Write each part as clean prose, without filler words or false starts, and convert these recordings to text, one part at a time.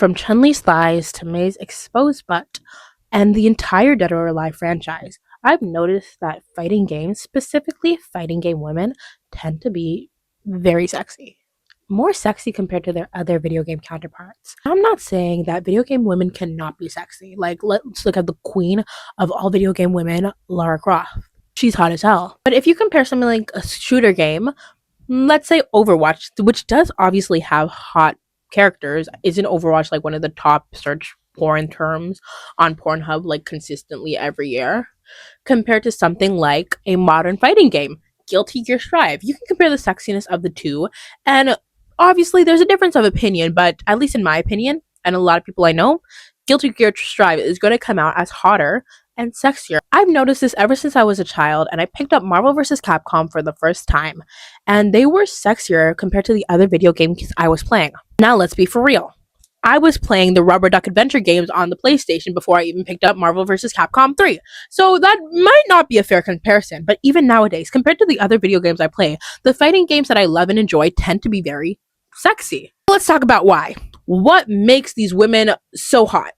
From Chun-Li's thighs to May's exposed butt and the entire Dead or Alive franchise, I've noticed that fighting games, specifically fighting game women, tend to be very sexy. More sexy compared to their other video game counterparts. I'm not saying that video game women cannot be sexy. Like, let's look at the queen of all video game women, Lara Croft. She's hot as hell. But if you compare something like a shooter game, let's say Overwatch, which does obviously have hot characters, isn't Overwatch like one of the top search porn terms on Pornhub like consistently every year? Compared to something like a modern fighting game, Guilty Gear Strive. You can compare the sexiness of the two, and obviously there's a difference of opinion, but at least in my opinion, and a lot of people I know, Guilty Gear Strive is going to come out as hotter and sexier. I've noticed this ever since I was a child, and I picked up Marvel vs. Capcom for the first time, and they were sexier compared to the other video games I was playing. Now let's be for real. I was playing the Rubber Duck Adventure games on the PlayStation before I even picked up Marvel vs. Capcom 3. So that might not be a fair comparison, but even nowadays, compared to the other video games I play, the fighting games that I love and enjoy tend to be very sexy. Let's talk about why. What makes these women so hot?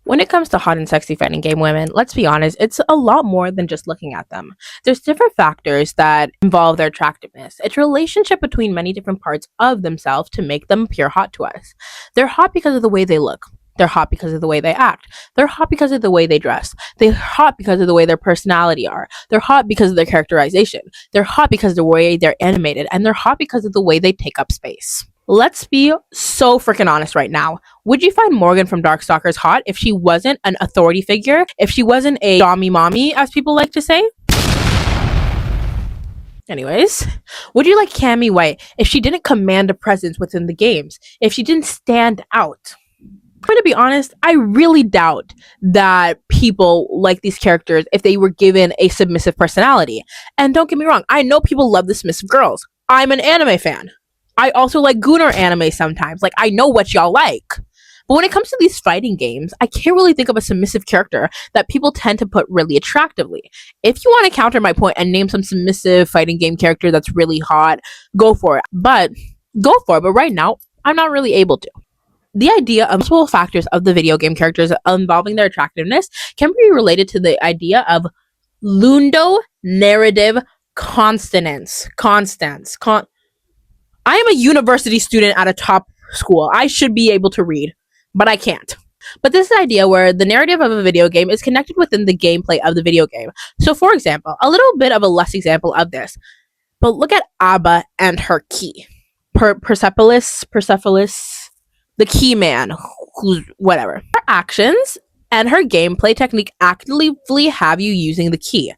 When it comes to hot and sexy fighting game women, let's be honest, it's a lot more than just looking at them. There's different factors that involve their attractiveness. It's a relationship between many different parts of themselves to make them appear hot to us. They're hot because of the way they look. They're hot because of the way they act. They're hot because of the way they dress. They're hot because of the way their personality are. They're hot because of their characterization. They're hot because of the way they're animated. And they're hot because of the way they take up space. Let's be so freaking honest right now. Would you find Morgan from Darkstalkers hot if she wasn't an authority figure? If she wasn't a dommy mommy, as people like to say? Anyways, would you like Cammy White if she didn't command a presence within the games? If she didn't stand out? I'm going to be honest, I really doubt that people like these characters if they were given a submissive personality. And don't get me wrong, I know people love the submissive girls. I'm an anime fan. I also like Gunnar anime sometimes. Like, I know what y'all like. But when it comes to these fighting games, I can't really think of a submissive character that people tend to put really attractively. If you want to counter my point and name some submissive fighting game character that's really hot, go for it. But right now, I'm not really able to. The idea of multiple factors of the video game characters involving their attractiveness can be related to the idea of Lundo narrative constance. I am a university student at a top school. I should be able to read, but I can't. But this idea where the narrative of a video game is connected within the gameplay of the video game. So for example, a little bit of a less example of this, but look at Abba and her key. Persepolis, the key man, who's whatever. Her actions and her gameplay technique actively have you using the key.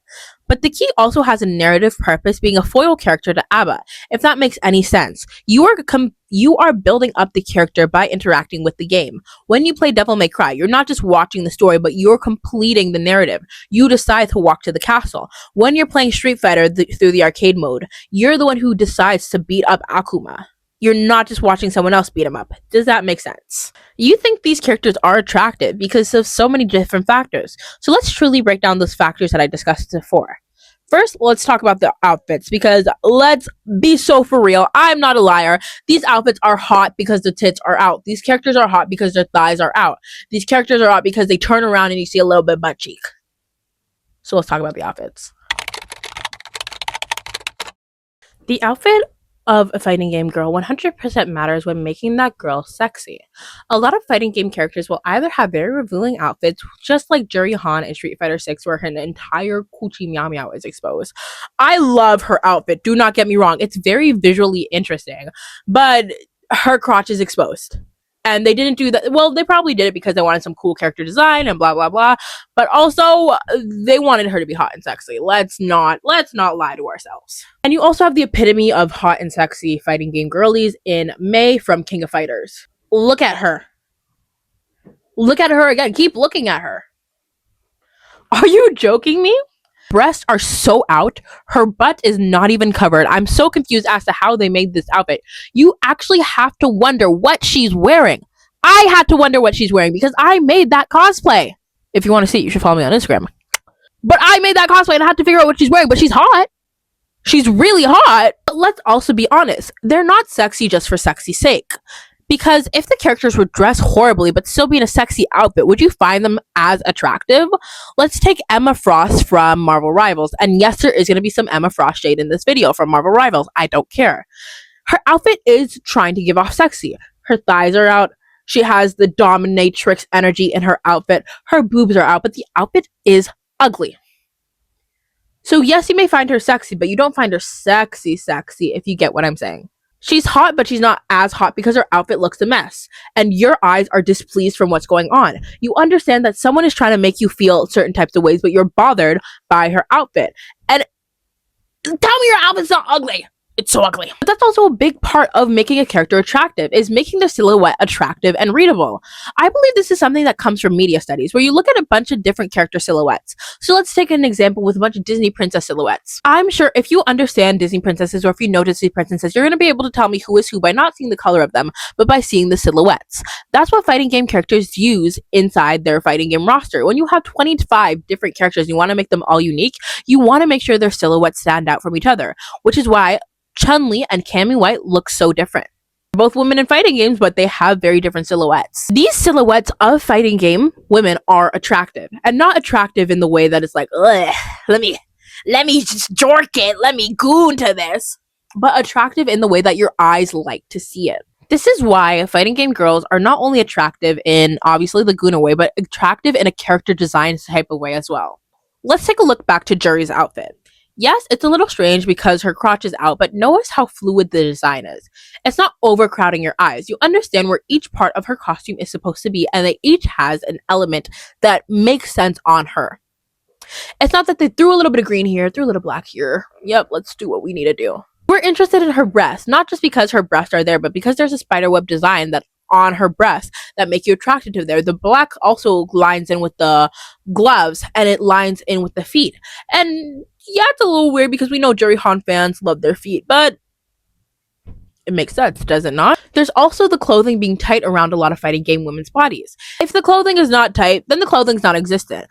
But the key also has a narrative purpose, being a foil character to Abba, if that makes any sense. You are building up the character by interacting with the game. When you play Devil May Cry, you're not just watching the story, but you're completing the narrative. You decide to walk to the castle. When you're playing Street Fighter through the arcade mode, you're the one who decides to beat up Akuma. You're not just watching someone else beat him up. Does that make sense? You think these characters are attractive because of so many different factors. So let's truly break down those factors that I discussed before. First, let's talk about the outfits, because let's be so for real. I'm not a liar. These outfits are hot because the tits are out. These characters are hot because their thighs are out. These characters are hot because they turn around and you see a little bit of butt cheek. So let's talk about the outfits. The outfit of a fighting game girl 100% matters when making that girl sexy. A lot of fighting game characters will either have very revealing outfits, just like Juri Han in Street Fighter 6, where her entire coochie meow meow is exposed. I love her outfit, do not get me wrong, it's very visually interesting, but her crotch is exposed. And they didn't do that. Well, they probably did it because they wanted some cool character design and blah blah blah. But also, they wanted her to be hot and sexy. Let's not lie to ourselves. And you also have the epitome of hot and sexy fighting game girlies in Mei from King of Fighters. Look at her. Look at her again. Keep looking at her. Are you joking me? Breasts are so out, her butt is not even covered. I'm so confused as to how they made this outfit. You actually have to wonder what she's wearing. I had to wonder what she's wearing because I made that cosplay. If you want to see it, you should follow me on Instagram. But I made that cosplay and I had to figure out what she's wearing, but she's hot. She's really hot, but let's also be honest. They're not sexy just for sexy's sake. Because if the characters were dressed horribly but still be in a sexy outfit, would you find them as attractive? Let's take Emma Frost from Marvel Rivals. And yes, there is going to be some Emma Frost shade in this video from Marvel Rivals. I don't care. Her outfit is trying to give off sexy. Her thighs are out. She has the dominatrix energy in her outfit. Her boobs are out, but the outfit is ugly. So yes, you may find her sexy, but you don't find her sexy, if you get what I'm saying. She's hot, but she's not as hot because her outfit looks a mess. And your eyes are displeased from what's going on. You understand that someone is trying to make you feel certain types of ways, but you're bothered by her outfit. And tell me your outfit's not ugly. It's so ugly. But that's also a big part of making a character attractive, is making their silhouette attractive and readable. I believe this is something that comes from media studies, where you look at a bunch of different character silhouettes. So let's take an example with a bunch of Disney princess silhouettes. I'm sure if you understand Disney princesses, or if you know Disney princesses, you're going to be able to tell me who is who by not seeing the color of them, but by seeing the silhouettes. That's what fighting game characters use inside their fighting game roster. When you have 25 different characters, you want to make them all unique, you want to make sure their silhouettes stand out from each other, which is why Chun-Li and Cammy White look so different. They're both women in fighting games, but they have very different silhouettes. These silhouettes of fighting game women are attractive, and not attractive in the way that it's like, ugh, let me just jork it, let me goon to this, but attractive in the way that your eyes like to see it. This is why fighting game girls are not only attractive in obviously the Guna way, but attractive in a character design type of way as well. Let's take a look back to Juri's outfit. Yes, it's a little strange because her crotch is out, but notice how fluid the design is. It's not overcrowding your eyes. You understand where each part of her costume is supposed to be, and they each has an element that makes sense on her. It's not that they threw a little bit of green here, threw a little black here. Yep, let's do what we need to do. We're interested in her breasts, not just because her breasts are there, but because there's a spiderweb design that on her breasts that make you attracted to there. The black also lines in with the gloves, and it lines in with the feet. And yeah, it's a little weird because we know Juri Han fans love their feet, but it makes sense, does it not? There's also the clothing being tight around a lot of fighting game women's bodies. If the clothing is not tight, then the clothing's not existent.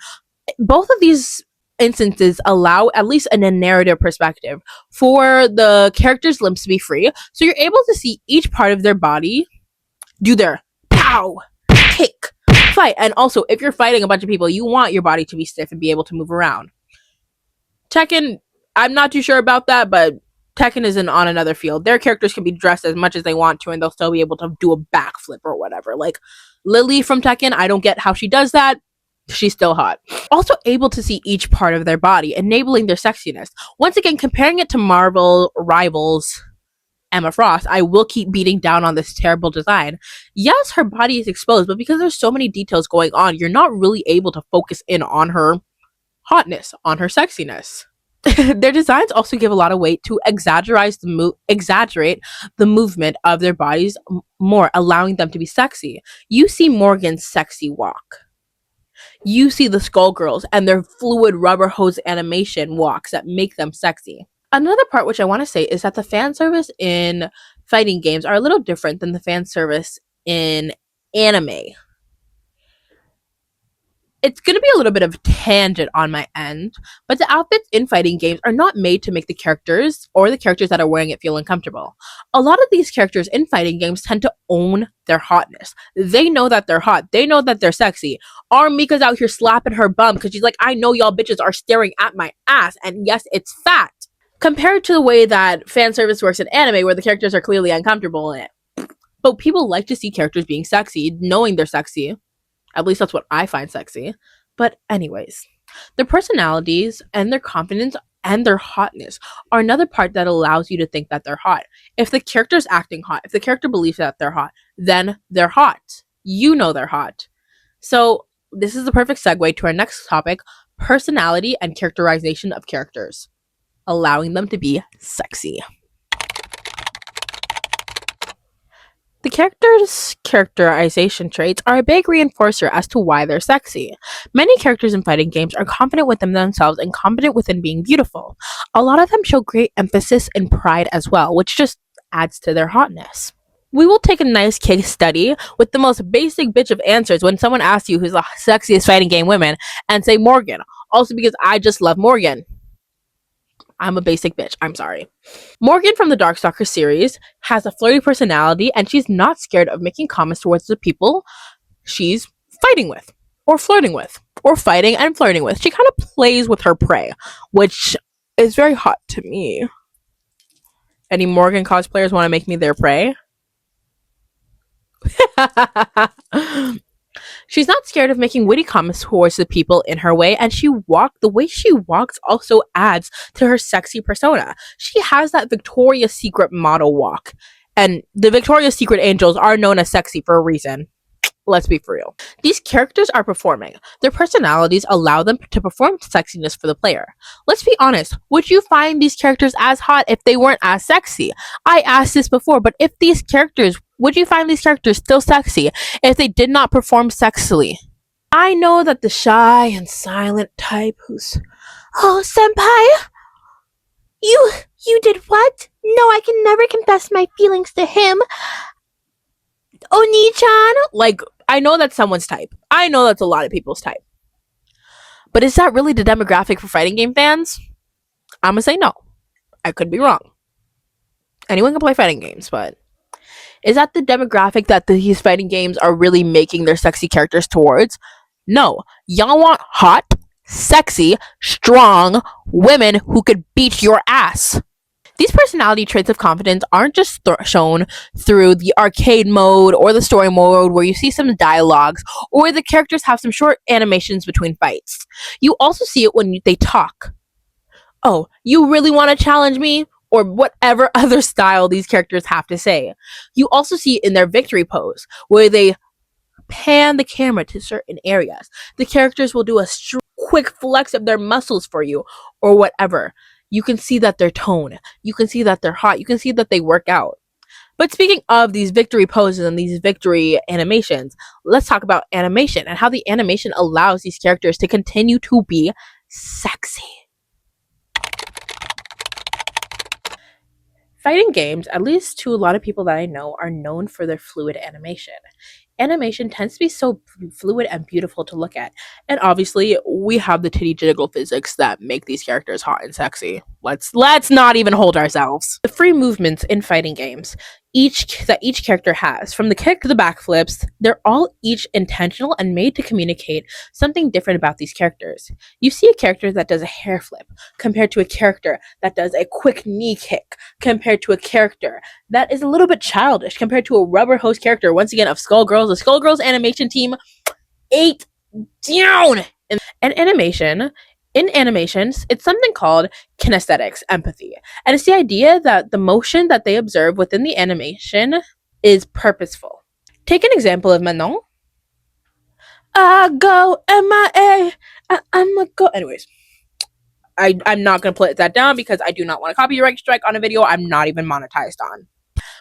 Both of these instances allow, at least in a narrative perspective, for the characters' limbs to be free, so you're able to see each part of their body do their pow, kick, fight. And also, if you're fighting a bunch of people, you want your body to be stiff and be able to move around. Tekken, I'm not too sure about that, but Tekken is on another field. Their characters can be dressed as much as they want to, and they'll still be able to do a backflip or whatever. Like Lily from Tekken, I don't get how she does that. She's still hot. Also able to see each part of their body, enabling their sexiness. Once again, comparing it to Marvel Rivals Emma Frost, I will keep beating down on this terrible design. Yes, her body is exposed, but because there's so many details going on, you're not really able to focus in on her hotness, on her sexiness. Their designs also give a lot of weight to exaggerate the movement of their bodies more, allowing them to be sexy. You see Morgan's sexy walk. You see the Skullgirls and their fluid rubber hose animation walks that make them sexy. Another part which I want to say is that the fan service in fighting games are a little different than the fan service in anime. It's going to be a little bit of a tangent on my end, but the outfits in fighting games are not made to make the characters or the characters that are wearing it feel uncomfortable. A lot of these characters in fighting games tend to own their hotness. They know that they're hot. They know that they're sexy. Our Mika's out here slapping her bum because she's like, I know y'all bitches are staring at my ass, and yes, it's fat. Compared to the way that fan service works in anime, where the characters are clearly uncomfortable in it. But people like to see characters being sexy, knowing they're sexy. At least that's what I find sexy. But anyways, their personalities and their confidence and their hotness are another part that allows you to think that they're hot. If the character's acting hot, if the character believes that they're hot, then they're hot. You know they're hot. So this is the perfect segue to our next topic, personality and characterization of characters, allowing them to be sexy. The characters' characterization traits are a big reinforcer as to why they're sexy. Many characters in fighting games are confident within themselves and confident within being beautiful. A lot of them show great emphasis and pride as well, which just adds to their hotness. We will take a nice case study with the most basic bitch of answers when someone asks you who's the sexiest fighting game women and say Morgan. Also because I just love Morgan. I'm a basic bitch. I'm sorry. Morgan from the Darkstalker series has a flirty personality, and she's not scared of making comments towards the people she's fighting with, or flirting with, or fighting and flirting with. She kind of plays with her prey, which is very hot to me. Any Morgan cosplayers want to make me their prey? She's not scared of making witty comments towards the people in her way, and the way she walks also adds to her sexy persona. She has that Victoria's Secret model walk, and the Victoria's Secret angels are known as sexy for a reason. Let's be for real. These characters are performing. Their personalities allow them to perform sexiness for the player. Let's be honest. Would you find these characters as hot if they weren't as sexy? I asked this before, but would you find these characters still sexy if they did not perform sexily? I know that the shy and silent type who's, oh, senpai, you did what? No, I can never confess my feelings to him. Oni-chan? Like, I know that's someone's type. I know that's a lot of people's type. But is that really the demographic for fighting game fans? I'm gonna say no. I could be wrong. Anyone can play fighting games, but is that the demographic that these fighting games are really making their sexy characters towards? No. Y'all want hot, sexy, strong women who could beat your ass. These personality traits of confidence aren't just shown through the arcade mode or the story mode where you see some dialogues or where the characters have some short animations between fights. You also see it when they talk. Oh, you really want to challenge me? Or whatever other style these characters have to say. You also see it in their victory pose where they pan the camera to certain areas. The characters will do a quick flex of their muscles for you or whatever. You can see that they're toned. You can see that they're hot. You can see that they work out. But speaking of these victory poses and these victory animations, let's talk about animation and how the animation allows these characters to continue to be sexy. Fighting games, at least to a lot of people that I know, are known for their fluid animation. Animation tends to be so fluid and beautiful to look at. And obviously, we have the titty jiggle physics that make these characters hot and sexy. Let's not even hold ourselves. The free movements in fighting games, each character has, from the kick to the backflips, they're all each intentional and made to communicate something different about these characters. You see a character that does a hair flip compared to a character that does a quick knee kick compared to a character that is a little bit childish compared to a rubber hose character, once again, of Skullgirls. The Skullgirls animation team ate down. And in animations, it's something called kinesthetics, empathy. And it's the idea that the motion that they observe within the animation is purposeful. Take an example of Manon. I go MIA. I'ma go. Anyways, I'm not going to put that down because I do not want a copyright strike on a video I'm not even monetized on.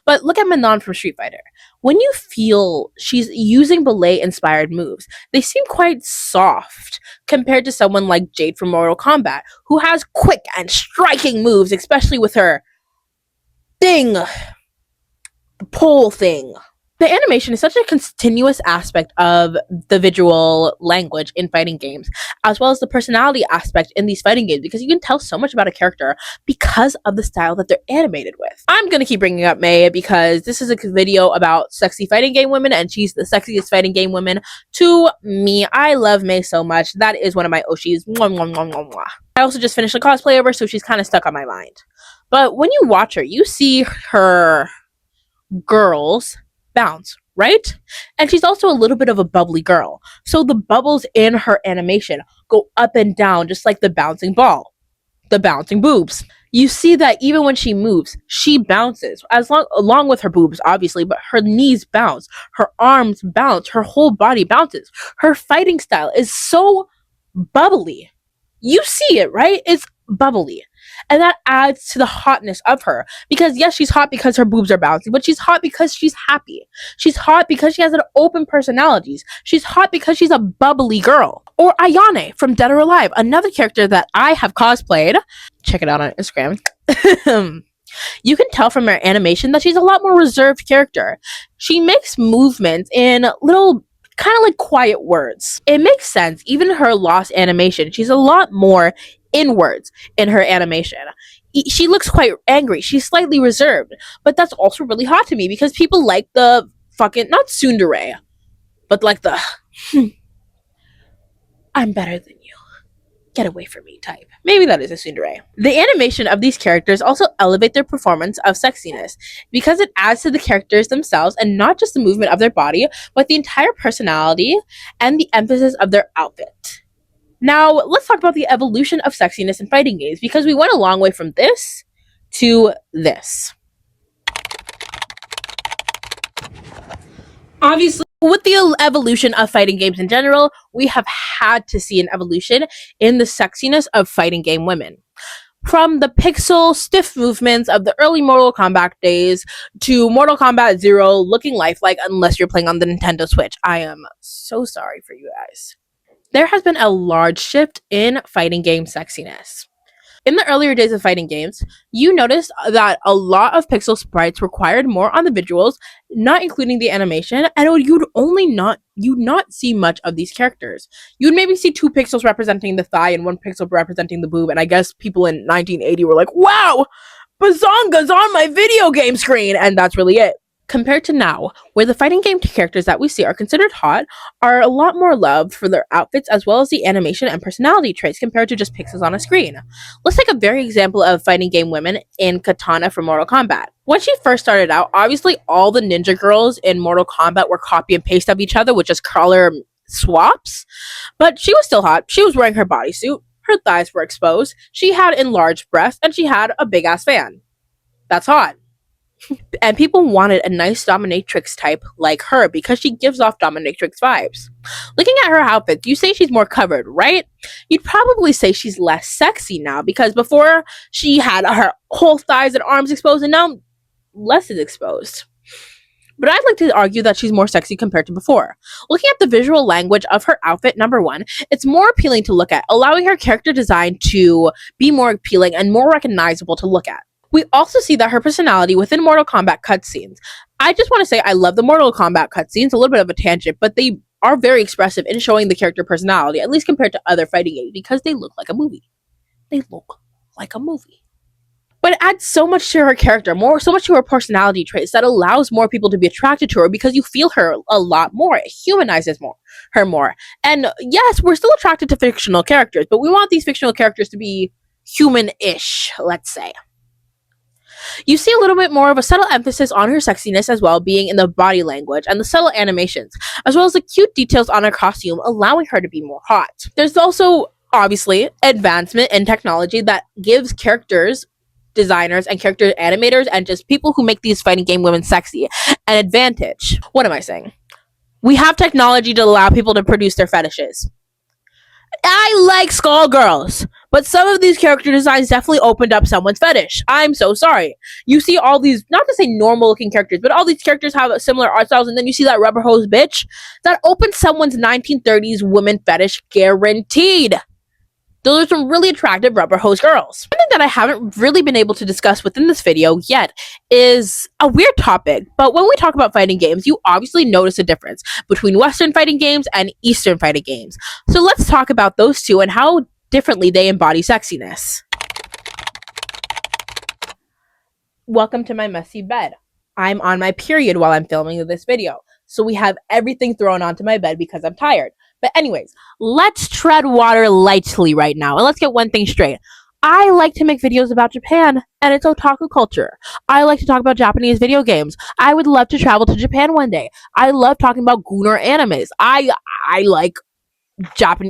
But look at Manon from Street Fighter. When you feel she's using ballet-inspired moves, they seem quite soft compared to someone like Jade from Mortal Kombat, who has quick and striking moves, especially with her thing, the pole thing. The animation is such a continuous aspect of the visual language in fighting games, as well as the personality aspect in these fighting games, because you can tell so much about a character because of the style that they're animated with. I'm going to keep bringing up Mei because this is a video about sexy fighting game women, and she's the sexiest fighting game woman to me. I love Mei so much. That is one of my Oshis. Mwah, mwah, mwah, mwah, mwah. I also just finished a cosplay of her, so she's kind of stuck on my mind. But when you watch her, you see her girls bounce, right? And she's also a little bit of a bubbly girl. So the bubbles in her animation go up and down just like the bouncing ball, the bouncing boobs. You see that even when she moves, she bounces, along with her boobs, obviously, but her knees bounce, her arms bounce, her whole body bounces. Her fighting style is so bubbly. You see it, right? It's bubbly. And that adds to the hotness of her. Because yes, she's hot because her boobs are bouncing, but she's hot because she's happy. She's hot because she has an open personality. She's hot because she's a bubbly girl. Or Ayane from Dead or Alive, another character that I have cosplayed. Check it out on Instagram. You can tell from her animation that she's a lot more reserved character. She makes movements in little kind of like quiet words. It makes sense. Even her lost animation, she's a lot more inwards in her animation. She looks quite angry. She's slightly reserved, but that's also really hot to me because people like the fucking not tsundere, but like the I'm better than you, get away from me type. Maybe that is a tsundere. The animation of these characters also elevate their performance of sexiness because it adds to the characters themselves and not just the movement of their body, but the entire personality and the emphasis of their outfit. Now, let's talk about the evolution of sexiness in fighting games because we went a long way from this to this. Obviously, with the evolution of fighting games in general, we have had to see an evolution in the sexiness of fighting game women. From the pixel stiff movements of the early Mortal Kombat days to Mortal Kombat Zero looking lifelike unless you're playing on the Nintendo Switch. I am so sorry for you guys. There has been a large shift in fighting game sexiness. In the earlier days of fighting games, you noticed that a lot of pixel sprites required more on the visuals, not including the animation, and you'd not see much of these characters. You'd maybe see 2 pixels representing the thigh and 1 pixel representing the boob, and I guess people in 1980 were like, "Wow, Bazonga's on my video game screen," and that's really it. Compared to now, where the fighting game characters that we see are considered hot, are a lot more loved for their outfits as well as the animation and personality traits compared to just pixels on a screen. Let's take a very example of fighting game women in Katana from Mortal Kombat. When she first started out, obviously all the ninja girls in Mortal Kombat were copy and paste of each other with just color swaps, but she was still hot. She was wearing her bodysuit, her thighs were exposed, she had enlarged breasts, and she had a big ass fan. That's hot. And people wanted a nice dominatrix type like her because she gives off dominatrix vibes. Looking at her outfit, you say she's more covered, right? You'd probably say she's less sexy now because before she had her whole thighs and arms exposed and now less is exposed. But I'd like to argue that she's more sexy compared to before. Looking at the visual language of her outfit, number one, it's more appealing to look at, allowing her character design to be more appealing and more recognizable to look at. We also see that her personality within Mortal Kombat cutscenes. I just want to say I love the Mortal Kombat cutscenes, a little bit of a tangent, but they are very expressive in showing the character personality, at least compared to other fighting games, because they look like a movie. They look like a movie. But it adds so much to her character, so much to her personality traits that allows more people to be attracted to her because you feel her a lot more. It humanizes her more. And yes, we're still attracted to fictional characters, but we want these fictional characters to be human-ish, let's say. You see a little bit more of a subtle emphasis on her sexiness as well, being in the body language and the subtle animations, as well as the cute details on her costume, allowing her to be more hot. There's also, obviously, advancement in technology that gives characters, designers, and character animators, and just people who make these fighting game women sexy, an advantage. What am I saying? We have technology to allow people to produce their fetishes. I like Skullgirls, but some of these character designs definitely opened up someone's fetish. I'm so sorry. You see all these, not to say normal looking characters, but all these characters have similar art styles, and then you see that rubber hose bitch. That opens someone's 1930s woman fetish guaranteed. Those are some really attractive rubber hose girls. Something that I haven't really been able to discuss within this video yet is a weird topic, but when we talk about fighting games, you obviously notice a difference between Western fighting games and Eastern fighting games. So let's talk about those two and how differently they embody sexiness. Welcome to my messy bed. I'm on my period while I'm filming this video, so we have everything thrown onto my bed because I'm tired. But anyways, let's tread water lightly right now, and let's get one thing straight. I like to make videos about Japan and its otaku culture. I like to talk about Japanese video games. I would love to travel to Japan one day. I love talking about Gunnar animes. I like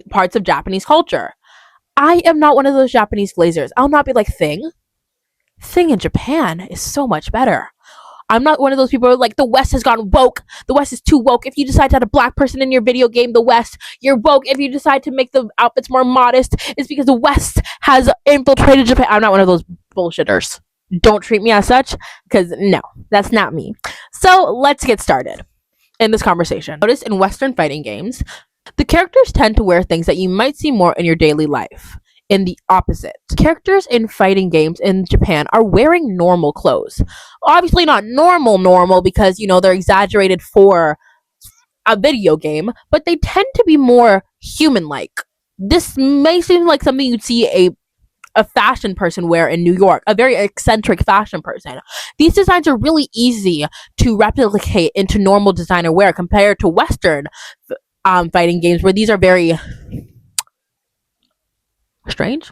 parts of Japanese culture. I am not one of those Japanese glazers. I'll not be like Thing. Thing in Japan is so much better. I'm not one of those people who are like, the West has gone woke. The West is too woke. If you decide to have a black person in your video game, the West, you're woke. If you decide to make the outfits more modest, it's because the West has infiltrated Japan. I'm not one of those bullshitters. Don't treat me as such, because no, that's not me. So let's get started in this conversation. Notice in Western fighting games, the characters tend to wear things that you might see more in your daily life. In the opposite, characters in fighting games in Japan are wearing normal clothes. Obviously not normal because, they're exaggerated for a video game, but they tend to be more human-like. This may seem like something you'd see a a fashion person wear in New York, a very eccentric fashion person. These designs are really easy to replicate into normal designer wear compared to Western fighting games where these are very strange.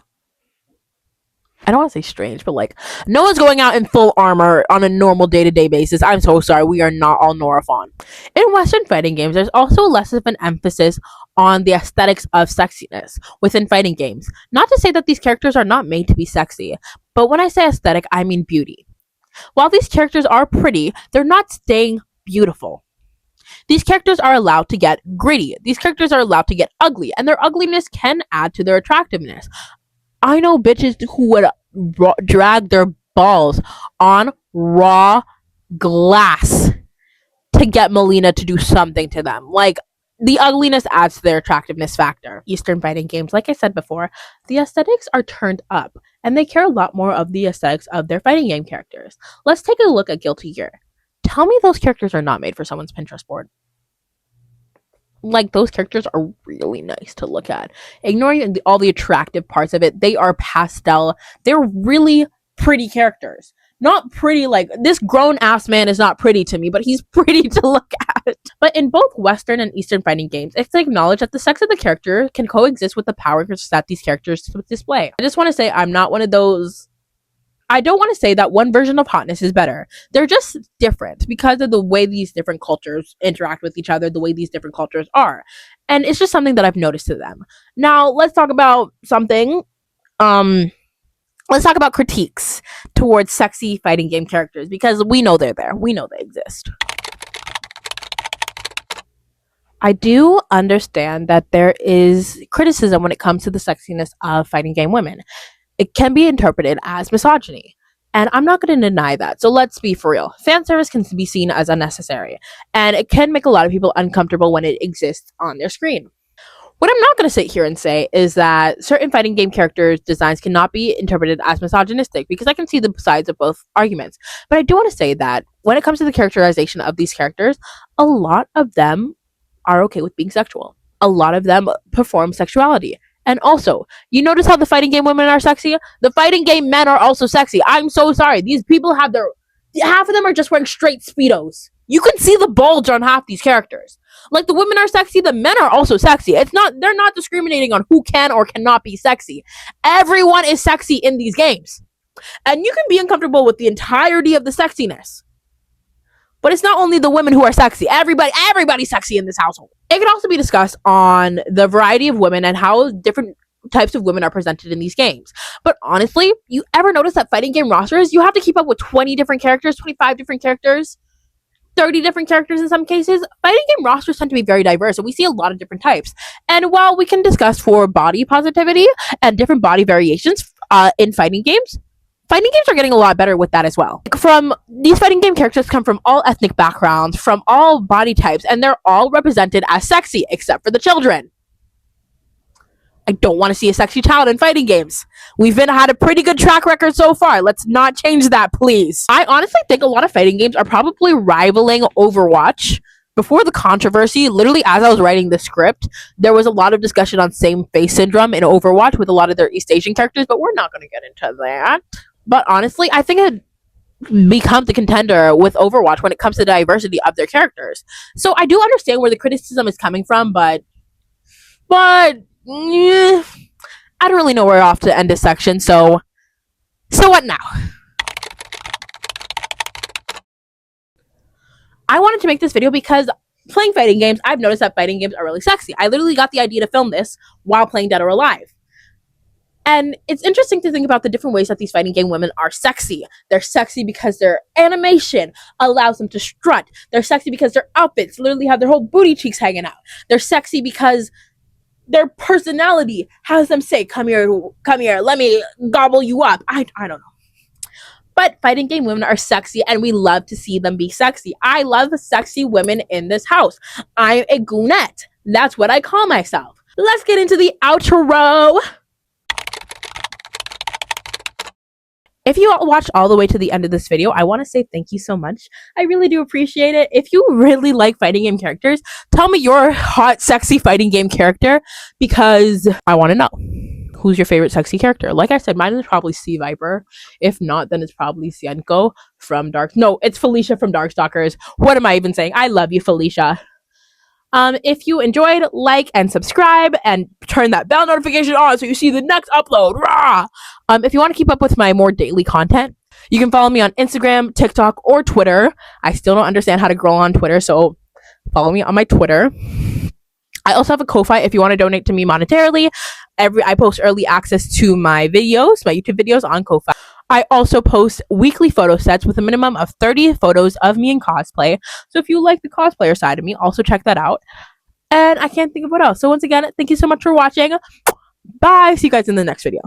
I don't want to say strange, but like no one's going out in full armor on a normal day-to-day basis. I'm so sorry, we are not all Norafon. In Western fighting games, there's also less of an emphasis on the aesthetics of sexiness within fighting games. Not to say that these characters are not made to be sexy, but when I say aesthetic, I mean beauty. While these characters are pretty, they're not staying beautiful. These characters are allowed to get gritty. These characters are allowed to get ugly, and their ugliness can add to their attractiveness. I know bitches who would drag their balls on raw glass to get Melina to do something to them. Like, the ugliness adds to their attractiveness factor. Eastern fighting games, like I said before, the aesthetics are turned up, and they care a lot more of the aesthetics of their fighting game characters. Let's take a look at Guilty Gear. Tell me those characters are not made for someone's Pinterest board. Like, those characters are really nice to look at. Ignoring all the attractive parts of it, they are pastel. They're really pretty characters. Not pretty like this grown ass man is not pretty to me, but he's pretty to look at. But in both Western and Eastern fighting games, it's acknowledged that the sex of the character can coexist with the powers that these characters display. I just want to say I'm not one of those. I don't want to say that one version of hotness is better. They're just different because of the way these different cultures interact with each other, the way these different cultures are. And it's just something that I've noticed to them. Now, let's talk about something. Let's talk about critiques towards sexy fighting game characters because we know they're there. We know they exist. I do understand that there is criticism when it comes to the sexiness of fighting game women. It can be interpreted as misogyny. And I'm not going to deny that. So let's be for real. Fan service can be seen as unnecessary. And it can make a lot of people uncomfortable when it exists on their screen. What I'm not going to sit here and say is that certain fighting game characters' designs cannot be interpreted as misogynistic because I can see the sides of both arguments. But I do want to say that when it comes to the characterization of these characters, a lot of them are okay with being sexual. A lot of them perform sexuality. And also, you notice how the fighting game women are sexy? The fighting game men are also sexy. I'm so sorry. These people have half of them are just wearing straight Speedos. You can see the bulge on half these characters. Like, the women are sexy, the men are also sexy. They're not discriminating on who can or cannot be sexy. Everyone is sexy in these games. And you can be uncomfortable with the entirety of the sexiness. But it's not only the women who are sexy. Everybody's sexy in this household. It can also be discussed on the variety of women and how different types of women are presented in these games. But honestly, you ever notice that fighting game rosters, you have to keep up with 20 different characters, 25 different characters, 30 different characters in some cases? Fighting game rosters tend to be very diverse, and we see a lot of different types. And while we can discuss for body positivity and different body variations in fighting games are getting a lot better with that as well. From these fighting game characters come from all ethnic backgrounds, from all body types, and they're all represented as sexy, except for the children. I don't want to see a sexy child in fighting games. We've had a pretty good track record so far. Let's not change that, please. I honestly think a lot of fighting games are probably rivaling Overwatch. Before the controversy, literally as I was writing the script, there was a lot of discussion on same face syndrome in Overwatch with a lot of their East Asian characters, but we're not going to get into that. But honestly, I think it becomes a contender with Overwatch when it comes to the diversity of their characters. So I do understand where the criticism is coming from, but I don't really know where we're off to end this section. So what now? I wanted to make this video because playing fighting games, I've noticed that fighting games are really sexy. I literally got the idea to film this while playing Dead or Alive. And it's interesting to think about the different ways that these fighting game women are sexy. They're sexy because their animation allows them to strut. They're sexy because their outfits literally have their whole booty cheeks hanging out. They're sexy because their personality has them say, come here, let me gobble you up. I don't know. But fighting game women are sexy, and we love to see them be sexy. I love sexy women in this house. I'm a goonette. That's what I call myself. Let's get into the outro. If you watched all the way to the end of this video, I want to say thank you so much. I really do appreciate it. If you really like fighting game characters, tell me your hot, sexy fighting game character because I want to know. who's your favorite sexy character? Like I said, mine is probably Sea Viper. If not, then it's probably Sienko from Dark. No, it's Felicia from Darkstalkers. What am I even saying? I love you, Felicia. If you enjoyed, like and subscribe and turn that bell notification on so you see the next upload. Rah! If you want to keep up with my more daily content, you can follow me on Instagram, TikTok, or Twitter. I still don't understand how to grow on Twitter, so follow me on my Twitter. I also have a Ko-Fi if you want to donate to me monetarily. I post early access to my videos, my YouTube videos on Ko-Fi. I also post weekly photo sets with a minimum of 30 photos of me in cosplay. So if you like the cosplayer side of me, also check that out. And I can't think of what else. So once again, thank you so much for watching. Bye. See you guys in the next video.